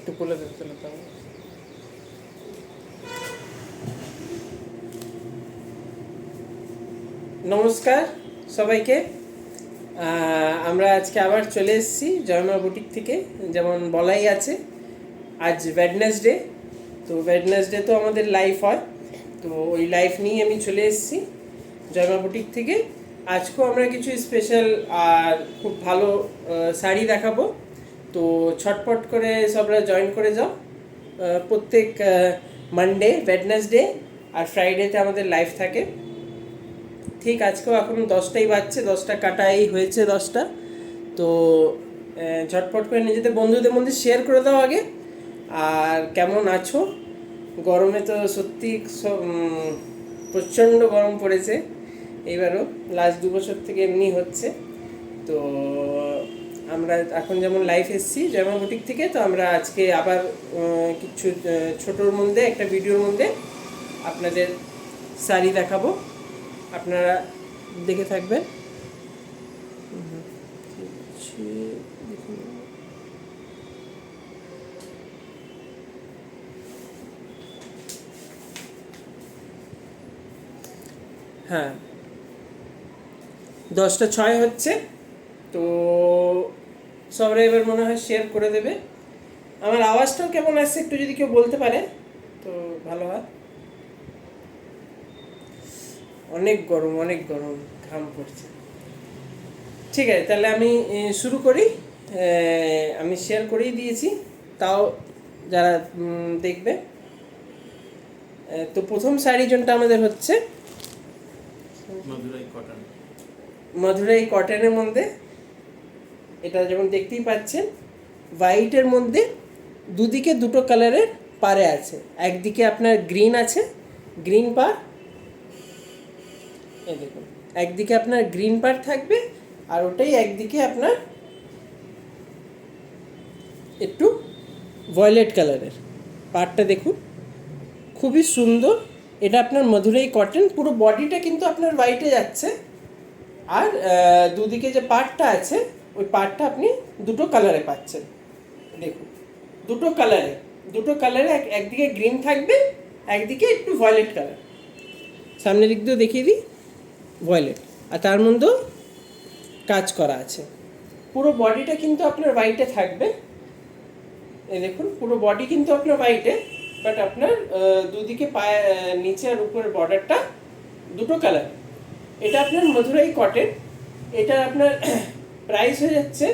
একটু কোলে ধরতে হতো। নমস্কার সবাইকে। আমরা আজকে আবার চলে এসেছি জয়মা বুটিক থেকে, যেমন বলাই আছে আজ ওয়েডনেসডে। তো ওয়েডনেসডে তো আমাদের লাইভ হয়, তো ওই লাইভ নিয়ে আমি চলে এসেছি জয়মা বুটিক থেকে। আজকেও আমরা কিছু স্পেশাল আর খুব ভালো শাড়ি দেখাবো, তো ছটপট করে সবরা জয়েন করে যাও। প্রত্যেক মানডে, ওয়েডনেসডে আর ফ্রাইডেতে আমাদের লাইভ থাকে। ঠিক আজকেও এখন 10টাই বাজছে, 10টা কাটাই হয়েছে 10টা। তো ঝটপট করে নিজেদের বন্ধুদের মধ্যে শেয়ার করে দাও আগে। আর কেমন আছো? গরমে তো সত্যি প্রচণ্ড গরম পড়েছে এইবারও, লাস্ট 2 বছর থেকে এমনি হচ্ছে। তো আমরা এখন যেমন লাইভ এসেছি জয়মা বুটিক থেকে, তো আমরা আজকে আবার কিছু ছোটোর মধ্যে একটা ভিডিওর মধ্যে আপনাদের শাড়ি দেখাবো, আপনারা দেখে থাকবেন। হ্যাঁ, 10টা 6 হচ্ছে, তো সবাই এবার মনে হয় শেয়ার করে দেবে। আমার আওয়াজটাও কেমন আসছে একটু যদি কেউ বলতে পারে তো ভালো হয়। অনেক গরম, অনেক গরম, ঘাম পড়ছে। ঠিক আছে, তাহলে আমি শুরু করি। আমি শেয়ার করেই দিয়েছি, তাও যারা দেখবে। তো প্রথম শাড়ি জনটা আমাদের হচ্ছে মধুরাই কটনের মধ্যে। এটা যেমন দেখতেই পাচ্ছেন, হোয়াইটের মধ্যে দুদিকে দুটো কালারের পাড়ে আছে। একদিকে আপনার গ্রিন আছে, গ্রিন পাড়, এই দেখুন একদিকে আপনার গ্রিন পাড় থাকবে, আর ওটাই একদিকে আপনার একটু ভয়েলেট কালারের পাড়টা দেখুন, খুবই সুন্দর। এটা আপনার মধুরাই কটন, পুরো বডিটা কিন্তু আপনার হোয়াইটে যাচ্ছে। আর দুদিকে যে পার্টটা আছে ওই পার্টটা আপনি দুটো কালারে পাচ্ছেন। দেখুন দুটো কালারে একদিকে গ্রিন থাকবে, একদিকে একটু ভয়েলেট কালার। সামনের দিক দিয়েও দেখিয়ে দিই, ভয়েলেট, আর তার মধ্যেও কাজ করা আছে। পুরো বডিটা কিন্তু আপনার হোয়াইটে থাকবে। এই দেখুন পুরো বডি কিন্তু আপনার হোয়াইটে, বাট আপনার দুদিকে পায়ে নিচে আর উপরের বর্ডারটা দুটো কালার। এটা আপনার মধুরাই কটন। এটা আপনার প্রাইস হয়ে যাচ্ছে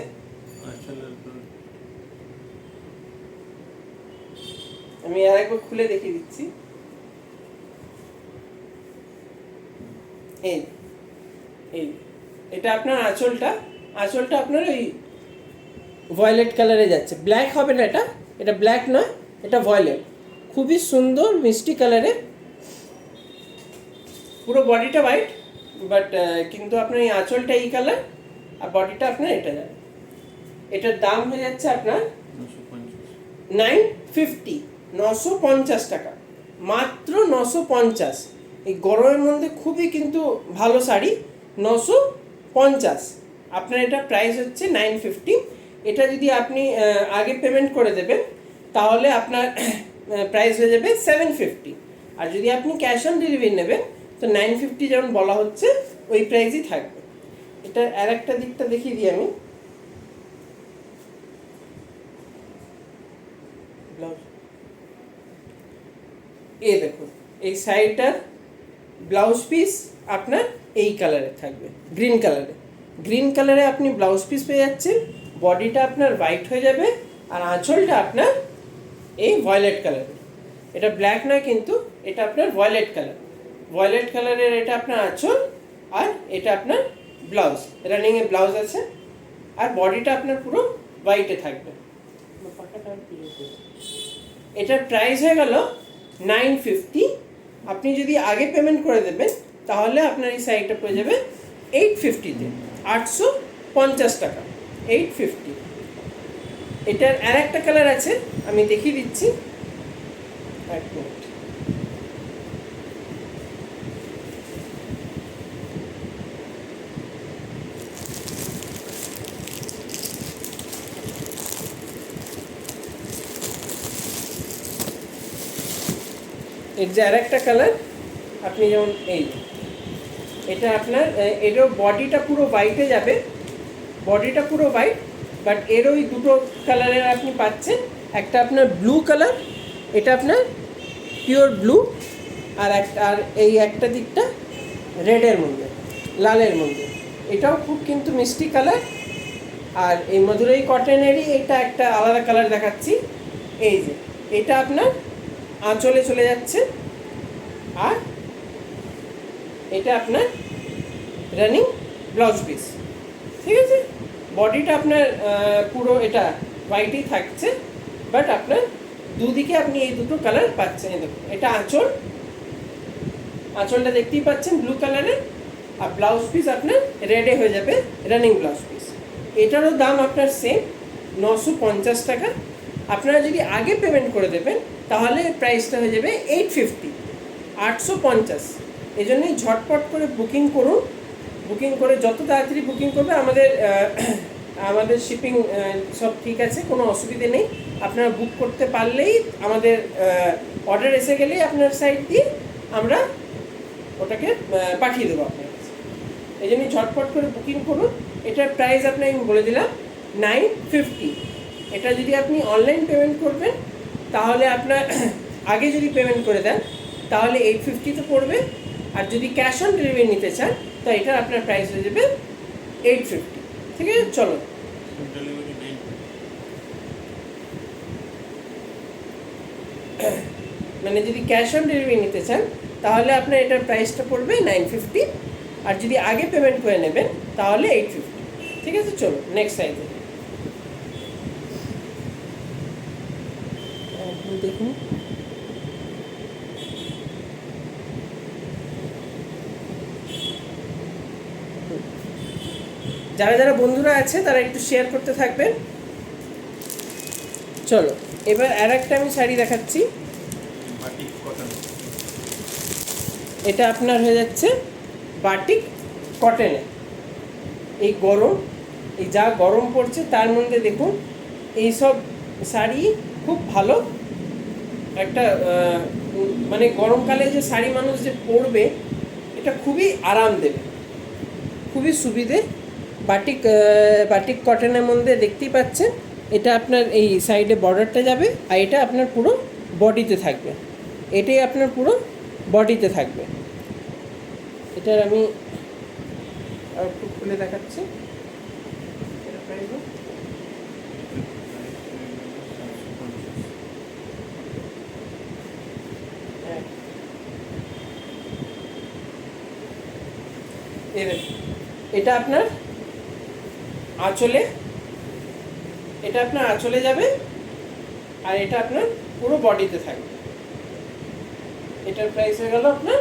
আমি আর একবার খুলে দেখিয়ে দিচ্ছি। এই এই এটা আপনার আঁচলটা আপনার ওই ভয়েলেট কালারে যাচ্ছে, ব্ল্যাক হবে না, এটা ব্ল্যাক নয়, এটা ভয়েলেট, খুবই সুন্দর মিষ্টি কালারে। পুরো বডিটা হোয়াইট, বাট কিন্তু আপনার এই আঁচলটা এই কালার, আর বডিটা আপনার এটা যাবে। এটার দাম হয়ে যাচ্ছে আপনার 950 টাকা, মাত্র 950। এই গরমের মধ্যে খুবই কিন্তু ভালো শাড়ি, 950। আপনার এটা প্রাইস হচ্ছে 950। এটা যদি আপনি আগে পেমেন্ট করে দেবেন তাহলে আপনার প্রাইস হয়ে যাবে 750। আর যদি আপনি ক্যাশ অন ডেলিভারি নেবেন তো 950 যেমন বলা হচ্ছে ওই প্রাইসই থাকবে। এটা আর একটা দিকটা দেখিয়ে দিই আমি। এই দেখুন এই শাড়িটার ব্লাউজ পিস আপনার এই কালারে থাকবে, গ্রিন কালারে আপনি ব্লাউজ পিস পেয়ে যাচ্ছেন। বডিটা আপনার হোয়াইট হয়ে যাবে, আর আঁচলটা আপনার এই ভয়েলেট কালারের। এটা ব্ল্যাক নয় কিন্তু, এটা আপনার ভয়েলেট কালারের এটা আপনার আঁচল, আর এটা আপনার ব্লাউজ, রানিংয়ে ব্লাউজ আছে, আর বডিটা আপনার পুরো হোয়াইটে থাকবে। এটার প্রাইস হয়ে গেল 950। আপনি যদি আগে পেমেন্ট করে দেবেন তাহলে আপনার এই শাড়িটা পেয়ে যাবে 850-তে, 850 টাকা, 850। এটার আর একটা কালার আছে, আমি দেখিয়ে দিচ্ছি, এক মিনিট। এর যে আর একটা কালার, আপনি যেমন এই এটা আপনার এরও বডিটা পুরো হোয়াইটে যাবে, বডিটা পুরো হোয়াইট, বাট এর ওই দুটো কালারের আপনি পাচ্ছেন। একটা আপনার ব্লু কালার, এটা আপনার পিওর ব্লু, আর এই একটা দিকটা রেডের মধ্যে, লালের মধ্যে। এটাও খুব কিন্তু মিষ্টি কালার। আর এই মধুরাই কটনেরই এটা একটা আলাদা কালার দেখাচ্ছি। এই যে এটা আপনার আঁচলে চলে যাচ্ছে, আর এটা আপনার রানিং ব্লাউজ পিস। ঠিক আছে, বডিটা আপনার পুরো এটা হোয়াইটই থাকছে, বাট আপনার দুদিকে আপনি এই দুটো কালার পাচ্ছেন। দেখুন এটা আঁচল, আঁচলটা দেখতেই পাচ্ছেন ব্লু কালারের, আর ব্লাউজ পিস আপনার রেডে হয়ে যাবে, রানিং ব্লাউজ পিস। এটারও দাম আপনার সেম 950 টাকা। আপনারা যদি আগে পেমেন্ট করে দেবেন তাহলে প্রাইসটা হয়ে যাবে 850, 850। এই জন্যই ঝটপট করে বুকিং করুন। বুকিং করে যত তাড়াতাড়ি বুকিং করবে, আমাদের শিপিং সব ঠিক আছে, কোনো অসুবিধে নেই। আপনারা বুক করতে পারলেই, আমাদের অর্ডার এসে গেলেই আপনার সাইট দিয়ে আমরা ওটাকে পাঠিয়ে দেবো আপনার কাছে। এই জন্যই ঝটপট করে বুকিং করুন। এটার প্রাইস আপনাকে আমি বলে দিলাম 950। এটা যদি আপনি অনলাইন পেমেন্ট করবেন তাহলে আপনার আগে যদি পেমেন্ট করে দেন তাহলে 850 পড়বে, আর যদি ক্যাশ অন ডেলিভারি নিতে চান তো এটার আপনার প্রাইস হয়ে যাবে 850। ঠিক আছে, চলো। মানে যদি ক্যাশ অন ডেলিভারি নিতে চান তাহলে আপনার এটার প্রাইসটা পড়বে 950, আর যদি আগে পেমেন্ট করে নেবেন তাহলে 850। ঠিক আছে, চলো নেক্সট সাইজে দেখুন। যারা যারা বন্ধুরা আছে তারা একটু শেয়ার করতে থাকবেন। চলো এবার আর একটা আমি শাড়ি দেখাচ্ছি। এটা আপনার হয়ে যাচ্ছে বাটিক কটনে। এই গরম, এই যা গরম পড়ছে তার মধ্যে দেখুন এই সব শাড়ি খুব ভালো একটা, মানে গরমকালে যে শাড়ি মানুষ যে পরবে এটা খুবই আরাম দেবে, খুবই সুবিধে। বাটিক কটনের মধ্যে দেখতেই পাচ্ছেন, এটা আপনার এই সাইডে বর্ডারটা যাবে, আর এটা আপনার পুরো বডিতে থাকবে। এটাই আপনার পুরো বডিতে থাকবে। এটার আমি আর একটু খুলে দেখাচ্ছি। এটা আপনার আঁচলে, এটা আপনার আঁচলে যাবে, আর এটা আপনার পুরো বডিতে থাকবে। এটার প্রাইস হয়ে গেল আপনার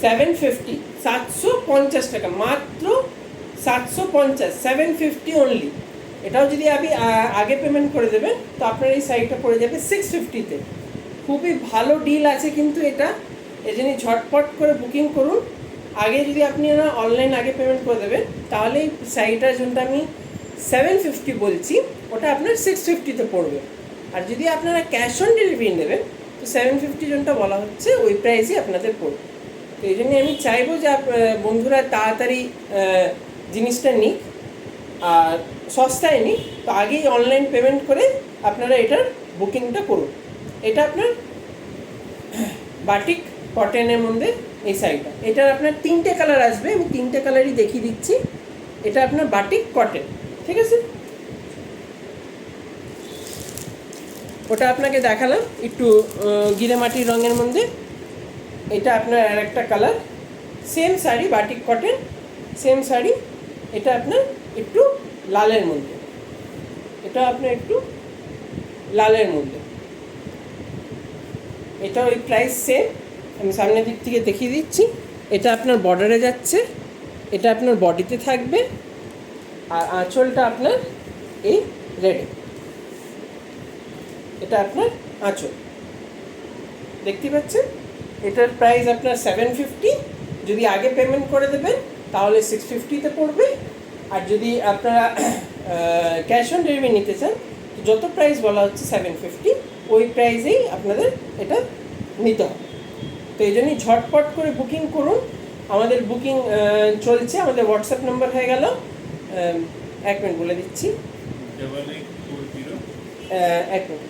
750, 750 টাকা, মাত্র 750, 750 অনলি। এটাও যদি আপনি আগে পেমেন্ট করে দেবেন তো আপনার এই সাইডটা পড়ে যাবে 650-তে। খুবই ভালো ডিল আছে কিন্তু এটা, এই জন্য ঝটপট করে বুকিং করুন। আগে যদি আপনি অনলাইন আগে পেমেন্ট করে দেবেন তাহলে এই শাড়িটার জন্য আমি 750 বলছি, ওটা আপনার 650-তে পড়বে। আর যদি আপনারা ক্যাশ অন ডেলিভারি নেবেন তো 750 জনটা বলা হচ্ছে ওই প্রাইসই আপনাদের পড়বে। তো এই জন্যই আমি চাইবো যে বন্ধুরা তাড়াতাড়ি জিনিসটা নিক আর সস্তায় নিক। তো আগেই অনলাইন পেমেন্ট করে আপনারা এটার বুকিংটা করুন। এটা আপনার বাটিক কটনের মধ্যে এই শাড়িটা, এটার আপনার 3টে কালার আসবে, আমি 3টে কালারই দেখিয়ে দিচ্ছি। এটা আপনার বাটিক কটন। ঠিক আছে, ওটা আপনাকে দেখালাম একটু গিরে মাটির রঙের মধ্যে। এটা আপনার আর একটা colour, same sari batik cotton, same sari. এটা আপনার একটু লালের মধ্যে, এটা আপনার একটু লালের মধ্যে। এটা ওই প্রাইস সেম, আমি সামনের দিক থেকে দেখিয়ে দিচ্ছি। এটা আপনার বর্ডারে যাচ্ছে, এটা আপনার বডিতে থাকবে, আর আঁচলটা আপনার এই রেডে। এটা আপনার আঁচল দেখতে পাচ্ছেন। এটার প্রাইস আপনার 750, যদি আগে পেমেন্ট করে দেবেন তাহলে 650-তে পড়বে। আর যদি আপনারা ক্যাশ অন ডেলিভারি নিতে চান তো যত প্রাইস বলা হচ্ছে 750, ওই প্রাইসেই আপনাদের এটা নিতে হবে। তো এই জন্যই ঝটপট করে বুকিং করুন। আমাদের বুকিং চলছে। আমাদের হোয়াটসঅ্যাপ নাম্বার হয়ে গেল, 1 মিনিট বলে দিচ্ছি, 1 মিনিট,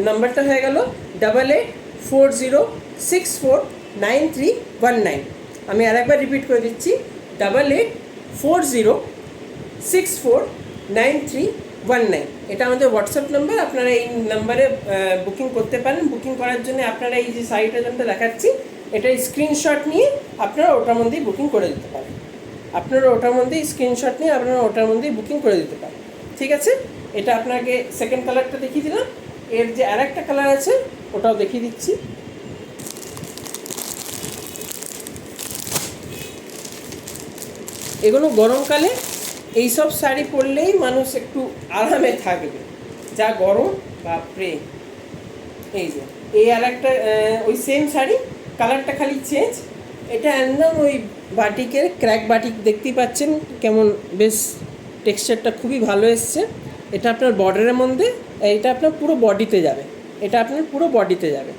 নাম্বারটা হয়ে গেল 8840649319। আমি আরেকবার রিপিট করে দিচ্ছি, 8840649319। এটা আমাদের হোয়াটসঅ্যাপ নাম্বার। আপনারা এই নাম্বারে বুকিং করতে পারেন। বুকিং করার জন্য আপনারা এই যে সাইটটা যেটা দেখাচ্ছি, এটার স্ক্রিনশট নিয়ে আপনারা ওটার মধ্যেই বুকিং করে দিতে পারেন। আপনারা ওটার মধ্যেই স্ক্রিনশট নিয়ে আপনারা ওটার মধ্যেই বুকিং করে দিতে পারেন। ঠিক আছে, এটা আপনাকে সেকেন্ড কালারটা দেখিয়ে দিলাম। এর যে আর একটা কালার আছে ওটাও দেখিয়ে দিচ্ছি। এগুলো গরমকালে এইসব শাড়ি পরলেই মানুষ একটু আরামে থাকবে, যা গরম, বাপরে। এই যে এই আর একটা ওই সেম শাড়ি, কালারটা খালি চেঞ্জ। এটা একদম ওই বাটিকের ক্র্যাক বাটিক, দেখতেই পাচ্ছেন কেমন, বেশ টেক্সচারটা খুবই ভালো এসছে। এটা আপনার বর্ডারের মধ্যে, এটা আপনার পুরো বডিতে যাবে, এটা আপনার পুরো বডিতে যাবে।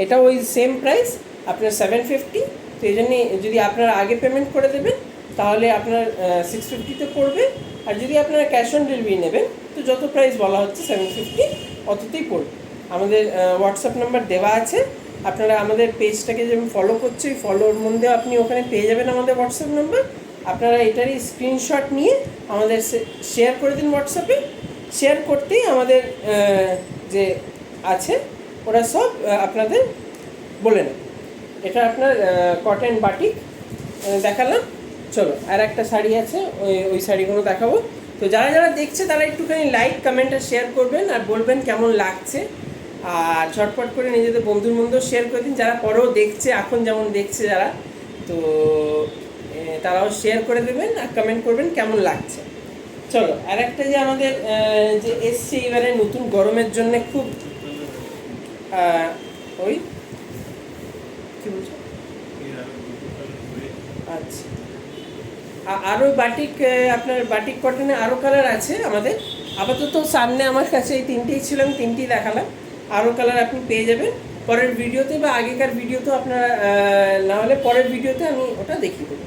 এটা ওই সেম প্রাইস আপনার 750। তো এই জন্যে যদি আপনারা আগে পেমেন্ট করে দেবেন তাহলে আপনার 650-তে পড়বে। আর যদি আপনারা ক্যাশ অন ডেলিভারি নেবেন তো যত প্রাইস বলা হচ্ছে 750 অততেই পড়বে। আমাদের হোয়াটসঅ্যাপ নাম্বার দেওয়া আছে। আপনারা আমাদের পেজটাকে যেমন ফলো করছে, ওই ফলোর মধ্যে আপনি ওখানে পেয়ে যাবেন আমাদের হোয়াটসঅ্যাপ নাম্বার। আপনারা এটারই স্ক্রিনশট নিয়ে আমাদের শেয়ার করে দিন হোয়াটসঅ্যাপে। শেয়ার করতেই আমাদের যে আছে ওরা সব আপনাদের বলে নেবে। এটা আপনার কটন বাটিক দেখালাম। চলো আর একটা শাড়ি আছে, ওই শাড়িগুলো দেখাবো। তো যারা যারা দেখছে তারা একটুখানি লাইক, কমেন্ট আর শেয়ার করবেন, আর বলবেন কেমন লাগছে। আর ঝটপট করে নিজেদের বন্ধুর মধ্যেও শেয়ার করে দিন, যারা পরেও দেখছে, এখন যেমন দেখছে যারা, তো তারাও শেয়ার করে দেবেন আর কমেন্ট করবেন কেমন লাগছে। চলো আর একটা যে আমাদের যে এসছে এবারে নতুন গরমের জন্য খুব ওই কি বলছো, আচ্ছা, আরও বাটিক, আপনার বাটিক কটনে আরও কালার আছে আমাদের। আপাতত সামনে আমার কাছে এই তিনটেই ছিল, আমি তিনটেই দেখালাম। আরও কালার আপনি পেয়ে যাবেন পরের ভিডিওতে, বা আগেকার ভিডিওতেও আপনারা, না হলে পরের ভিডিওতে আমি ওটা দেখিয়ে দেবো।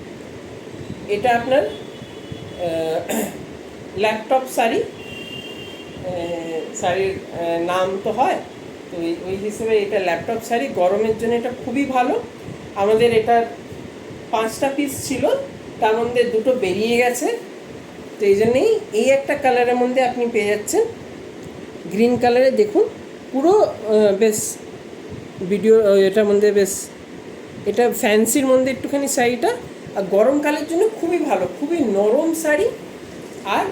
এটা আপনার ল্যাপটপ শাড়ি, শাড়ির নাম তো হয়, তো ওই হিসেবে এটা ল্যাপটপ শাড়ি। গরমের জন্য এটা খুবই ভালো। আমাদের এটার 5টা পিস ছিল, তার মধ্যে 2টো বেরিয়ে গেছে। তো এই জন্যেই এই একটা কালারের মধ্যে আপনি পেয়ে যাচ্ছেন, গ্রিন কালারে। দেখুন পুরো বেশ ভিডিও এটার মধ্যে বেশ, এটা ফ্যান্সির মধ্যে একটুখানি শাড়িটা। আর গরমকালের জন্য খুবই ভালো, খুবই নরম শাড়ি, আর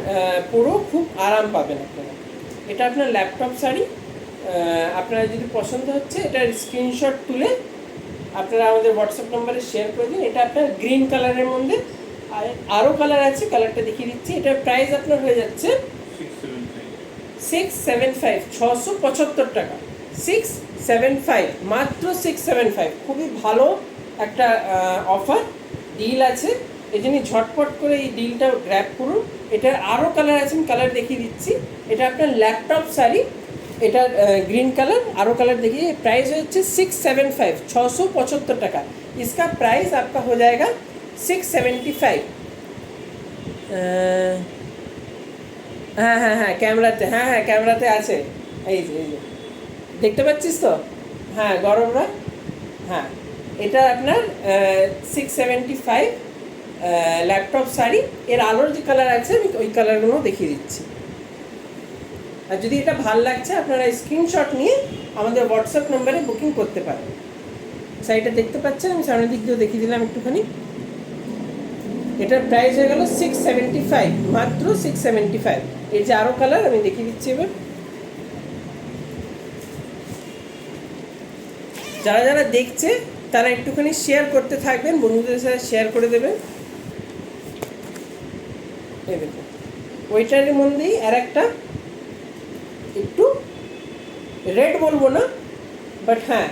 পুরো খুব আরাম পাবেন আপনারা। এটা আপনার ল্যাপটপ শাড়ি। আপনারা যদি পছন্দ হচ্ছে এটার স্ক্রিনশট তুলে আপনারা আমাদের হোয়াটসঅ্যাপ নম্বরে শেয়ার করে দিন। এটা আপনার গ্রিন কালারের মধ্যে, আর আরও কালার আছে, কালারটা দেখিয়ে দিচ্ছি। এটার প্রাইস আপনার হয়ে যাচ্ছে 675, 675 টাকা। 675, মাত্র 675। খুবই ভালো একটা অফার ডিল আছে, এই জন্য ঝটপট করে এই ডিলটা গ্র্যাব করুন। এটার আরও কালার আছে, আমি কালার দেখিয়ে দিচ্ছি। এটা আপনার ল্যাপটপ শাড়ি, এটার ग्रीन कलर, आरो कलर देखिए। प्राइस है 675, 675 টাকা। इसका प्राइस आपका हो जाएगा 675। হ্যাঁ হ্যাঁ হ্যাঁ ক্যামেরাতে, হ্যাঁ হ্যাঁ ক্যামেরাতে আছে, এই যে দেখতে পাচ্ছিস তো, হ্যাঁ গরমরা, হ্যাঁ এটা আপনার 675 ল্যাপটপ শাড়ি। এর আলোর যে কালার আছে আমি ওই কালারগুলো দেখিয়ে দিচ্ছি। আর যদি এটা ভালো লাগছে আপনারা স্ক্রিনশট নিয়ে আমাদের হোয়াটসঅ্যাপ নম্বরে বুকিং করতে পারেন। শাড়িটা দেখতে পাচ্ছেন, আমি সামনের দিক দিয়েও দেখিয়ে দিলাম একটুখানি। এটার প্রাইস হয়ে গেল 675, মাত্র 675। এই যে আরও কালার আমি দেখিয়ে দিচ্ছি এবার। যারা যারা দেখছে তারা একটুখানি শেয়ার করতে থাকবেন, বন্ধুদের সাথে শেয়ার করে দেবেন। এই দেখুন ওইটার মধ্যেই আর একটা একটু রেড বলবো না, বাট হ্যাঁ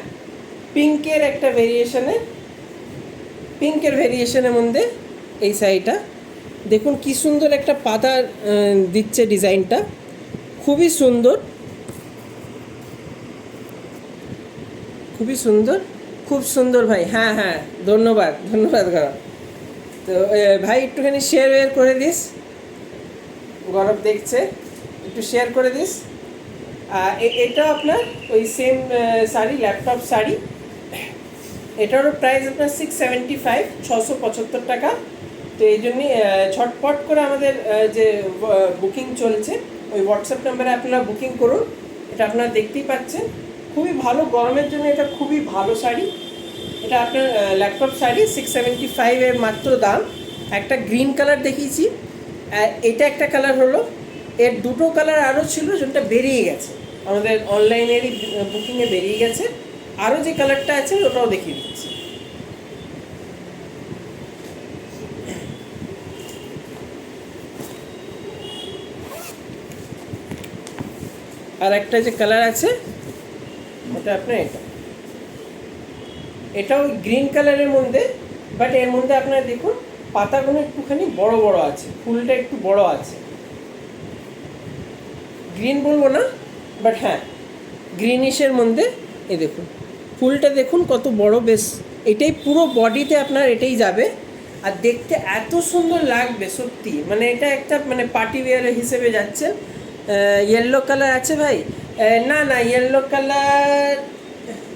পিঙ্কের একটা ভেরিয়েশনের, পিঙ্কের ভেরিয়েশনের মধ্যে এই শাড়িটা দেখুন কি সুন্দর একটা পাতা দিচ্ছে ডিজাইনটা, খুবই সুন্দর, খুবই সুন্দর, খুব সুন্দর ভাই। হ্যাঁ হ্যাঁ, ধন্যবাদ ধন্যবাদ গৌরব। তো ভাই একটুখানি শেয়ার করে দিস, গৌরব দেখছে, একটু শেয়ার করে দিস। এটা আপনার ওই সেম শাড়ি, ল্যাপটপ শাড়ি, এটারও প্রাইস আপনার 675, 675 টাকা। তো এই জন্যই ঝটপট করে আমাদের যে বুকিং চলছে ওই হোয়াটসঅ্যাপ নাম্বারে আপনারা বুকিং করুন। এটা আপনারা দেখতেই পাচ্ছেন, খুবই ভালো, গরমের জন্য এটা খুবই ভালো শাড়ি। এটা আপনার ল্যাপটপ শাড়ি 675 মাত্র দাম। একটা গ্রিন কালার দেখিয়েছি, এটা একটা কালার হলো, এর দুটো কালার আরও ছিল, যেটা বেরিয়ে গেছে আমাদের অনলাইনেরই বুকিংয়ে বেরিয়ে গেছে। আরও যে কালারটা আছে ওটাও দেখিয়ে দিচ্ছি। আর একটা যে কালার আছে ওটা আপনার এটাও গ্রিন কালারের মধ্যে, বাট এর মধ্যে আপনার দেখুন পাতাগুলো একটুখানি বড় বড় আছে, ফুলটা একটু বড় আছে, গ্রিন বলবো না, বাট হ্যাঁ গ্রিনিশের মধ্যে। এ দেখুন ফুলটা দেখুন কত বড়, বেশ এটাই পুরো বডিতে আপনার এটাই যাবে, আর দেখতে এত সুন্দর লাগবে সত্যি, মানে এটা একটা মানে পার্টি ওয়্যার হিসেবে যাচ্ছে। ইয়েলো কালার আছে ভাই? না না ইয়েলো কালার,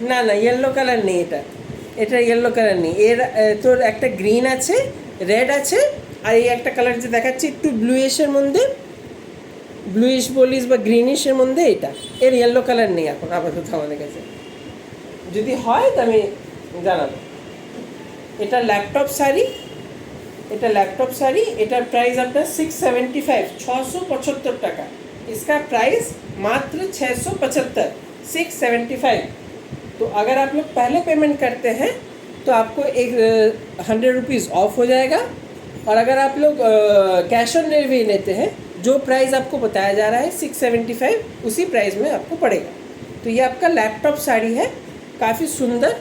না না ইয়েলো কালার নেই, এটা ইয়েলো কালার নেই। এর তোর একটা গ্রিন আছে, রেড আছে, আর এই একটা কালার যে দেখাচ্ছি একটু ব্লুইশের মধ্যে, ব্লুইশ বলিস বা গ্রিনিশের মধ্যে, এটা এর ইয়েলো কালার নেই এখন আপাতত আমাদের কাছে, যদি হয় তো আমি জানাবো। এটা ল্যাপটপ শাড়ি, এটা ল্যাपटॉप साड़ी, এটার প্রাইস আপনার 675, 675 টাকা। इसका प्राइस मात्र 675, 675। तो अगर आप लोग पहले पेमेंट करते हैं तो आपको एक 100 रुपीज़ ऑफ हो जाएगा, और अगर आप लोग कैश ऑन डिलीवरी लेते हैं, जो प्राइस आपको बताया जा रहा है 675, उसी प्राइस में आपको पड़ेगा। तो ये आपका लैपटॉप साड़ी है, काफ़ी सुंदर।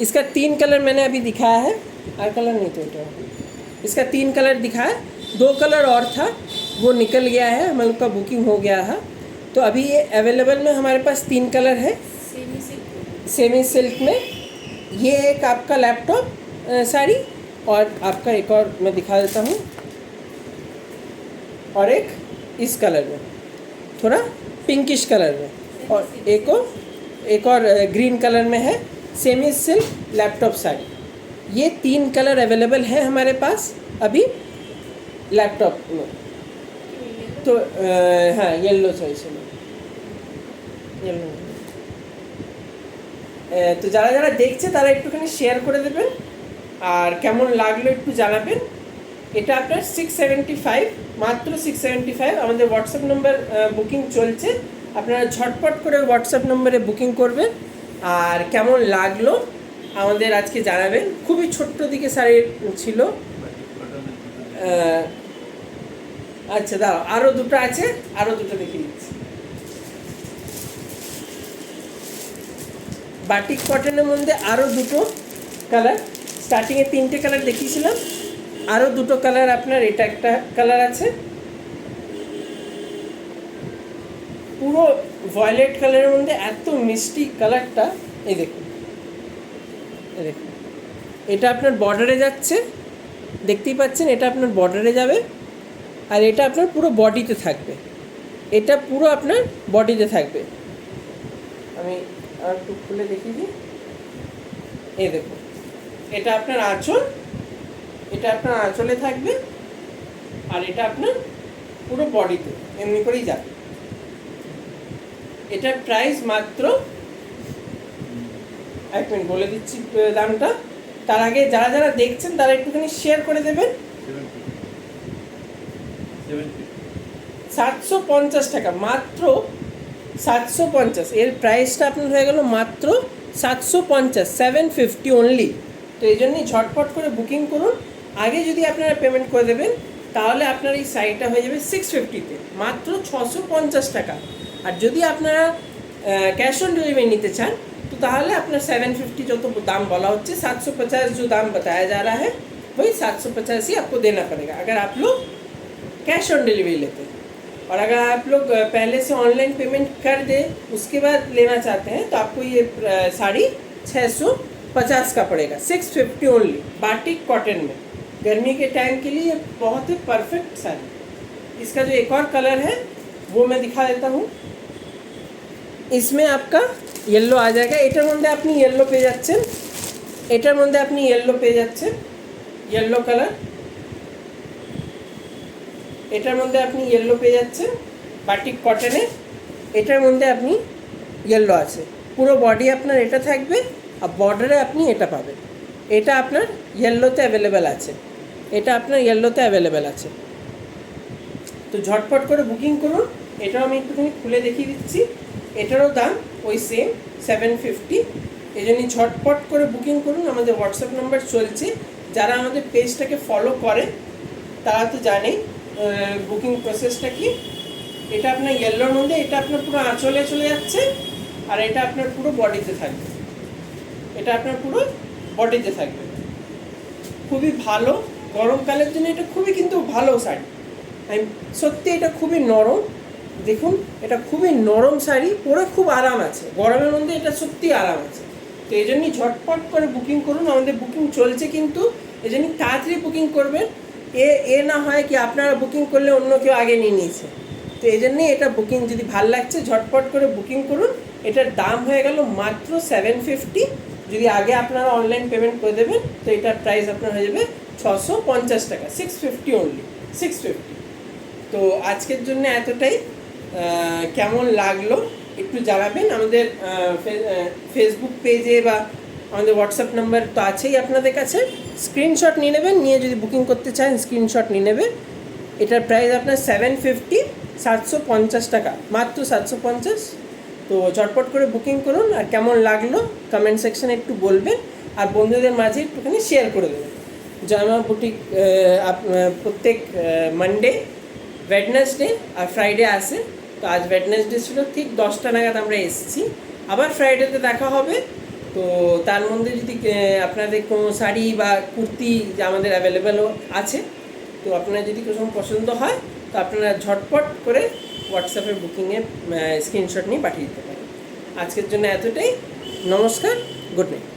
इसका 3 कलर मैंने अभी दिखाया है, और कलर नहीं तो इसका 3 कलर दिखाया, 2 कलर और था वो निकल गया है, हम लोग का बुकिंग हो गया है। तो अभी ये अवेलेबल में हमारे पास 3 कलर है सेमी सिल्क में। ये एक आपका लैपटॉप साड़ी, और आपका एक और मैं दिखा देता हूँ, और एक इस कलर में, थोड़ा पिंकिश कलर में, और एक और ग्रीन कलर में है, सेमी सिल्क लैपटॉप साड़ी। ये 3 कलर अवेलेबल है हमारे पास अभी लैपटॉप में। तो हाँ येलो चॉइस में, येलो। তো যারা যারা দেখছে তারা একটুখানি শেয়ার করে দেবেন, আর কেমন লাগলো একটু জানাবেন। এটা আপনার 675, মাত্র 675। আমাদের হোয়াটসঅ্যাপ নম্বর বুকিং চলছে, আপনারা ঝটপট করে হোয়াটসঅ্যাপ নম্বরে বুকিং করবেন, আর কেমন লাগলো আমাদের আজকে জানাবেন। খুবই ছোট্ট দিকে শাড়ি ছিল। আচ্ছা দাও, আরও দুটো আছে, আরও দুটো দেখিয়ে দিচ্ছি। বাটিক কটনের মধ্যে আরও দুটো কালার, স্টার্টিংয়ে 3টে কালার দেখিয়েছিলাম, আরও দুটো কালার আপনার, এটা একটা কালার আছে পুরো ভয়েলেট কালারের মধ্যে, এত মিষ্টি কালারটা। এই দেখুন, এই দেখুন, এটা আপনার বর্ডারে যাচ্ছে, দেখতেই পাচ্ছেন, এটা আপনার বর্ডারে যাবে, আর এটা আপনার পুরো বডিতে থাকবে, এটা পুরো আপনার বডিতে থাকবে। আমি আর একটু খুলে দেখিয়ে দিই। এই দেখুন, এটা আপনার আঁচল, এটা আপনার আঁচলে থাকবে, আর এটা আপনার পুরো বডিতে এমনি করেই যাবে। এটার প্রাইস মাত্র, এক মিনিট বলে দিচ্ছি দামটা, তার আগে যারা যারা দেখছেন তারা একটুখানি শেয়ার করে দেবেন। 750 টাকা, মাত্র 750। এর প্রাইসটা আপনার হয়ে গেল মাত্র 750, 750 অনলি। তো এই জন্যই ঝটপট করে বুকিং করুন। আগে যদি আপনারা পেমেন্ট করে দেবেন তাহলে আপনার এই শাড়িটা হয়ে যাবে 650-তে, মাত্র 650 টাকা। আর যদি আপনারা कैश ऑन डिलीवरी নিতে চান তো তাহলে আপনার 750 যত দাম বলা হচ্ছে, 750 जो दाम बताया जा रहा है वही 750 ही आपको देना पड़ेगा अगर आप लोग कैश ऑन डिलीवरी लेते हैं। और अगर आप लोग पहले से ऑनलाइन पेमेंट कर दे उसके बाद लेना चाहते हैं तो आपको ये साड़ी 650 का पड़ेगा, 650 ओनली, बाटिक कॉटन में। गर्मी के टाइम के लिए बहुत ही परफेक्ट साड़ी। इसका जो एक और कलर है वो मैं दिखा देता हूँ। इसमें आपका येलो आ जाएगा, एटार मध्य अपनी येलो पे जाच्छेन, एटार मध्य अपनी येलो पे जाच्छेन, येलो कलर, एटार मध्य अपनी येलो पे जाच्छेन बाटिक कटने, एटार मध्य अपनी येलो आछे, पुरो बडी आपनार एटा थाकबे और बॉर्डारे अपनी एटा पाबेन, एटा आपनार येलोते अवेलेबल आछे, एटा आपनार येलोते अवेलेबल आछे। तो झटपट करे बुकिंग करुन। एटाও আমি একটুখানি খুলে দেখিয়ে দিচ্ছি। এটারও দাম ওই সেম 750। এই জন্য ঝটপট করে বুকিং করুন। আমাদের হোয়াটসঅ্যাপ নাম্বার চলছে, যারা আমাদের পেজটাকে ফলো করে তারা তো জানেই বুকিং প্রসেসটা কি। এটা আপনার ইয়েলোর মধ্যে, এটা আপনার পুরো আঁচলে চলে যাচ্ছে আর এটা আপনার পুরো বডিতে থাকবে, এটা আপনার পুরো বডিতে থাকবে। খুবই ভালো গরমকালের জন্য, এটা খুবই কিন্তু ভালো শাড়ি। আমি সত্যি এটা খুবই নরম, দেখুন এটা খুবই নরম শাড়ি, পরে খুব আরাম আছে, গরমের মধ্যে এটা সত্যি আরাম আছে। তো এই জন্যই ঝটপট করে বুকিং করুন। আমাদের বুকিং চলছে কিন্তু, এই জন্যই তাড়াতাড়ি বুকিং করবেন। এ না হয় কি আপনারা বুকিং করলে অন্য কেউ আগে নিয়ে নিয়েছে। তো এই জন্যই এটা বুকিং যদি ভালো লাগছে ঝটপট করে বুকিং করুন। এটার দাম হয়ে গেল মাত্র 750। যদি আগে আপনারা অনলাইন পেমেন্ট করে দেবেন তো এটার প্রাইস আপনার হয়ে যাবে 650 টাকা, 650 অনলি, 650। তো আজকের জন্য এতটাই। কেমন লাগলো একটু জানাবেন। আমাদের ফেসবুক পেজে বা আমাদের হোয়াটসঅ্যাপ নাম্বার তো আছেই আপনাদের কাছে, স্ক্রিনশট নিয়ে নেবেন, নিয়ে যদি বুকিং করতে চান স্ক্রিনশট নিয়ে নেবেন। এটার প্রাইস আপনার 750, 750 টাকা, মাত্র 750। তো ঝটপট করে বুকিং করুন। আর কেমন লাগলো কমেন্ট সেকশানে একটু বলবেন, আর বন্ধুদের মাঝে একটুখানি শেয়ার করে দেবেন। জামা বুটিক প্রত্যেক মানডে, ওয়েডনেসডে আর ফ্রাইডে আসে। তো আজ ওয়েডনেসডে ছিল, ঠিক 10টা নাগাদ আমরা এসেছি। আবার ফ্রাইডেতে দেখা হবে। তো তার মধ্যে যদি আপনাদের কোনো শাড়ি বা কুর্তি যে আমাদের অ্যাভেলেবেলও আছে, তো আপনার যদি কোনো পছন্দ হয় তো আপনারা ঝটপট করে হোয়াটসঅ্যাপে বুকিংয়ের স্ক্রিনশট নিয়ে পাঠিয়ে দিতে পারেন। আজকের জন্য এতটাই। নমস্কার, গুড নাইট।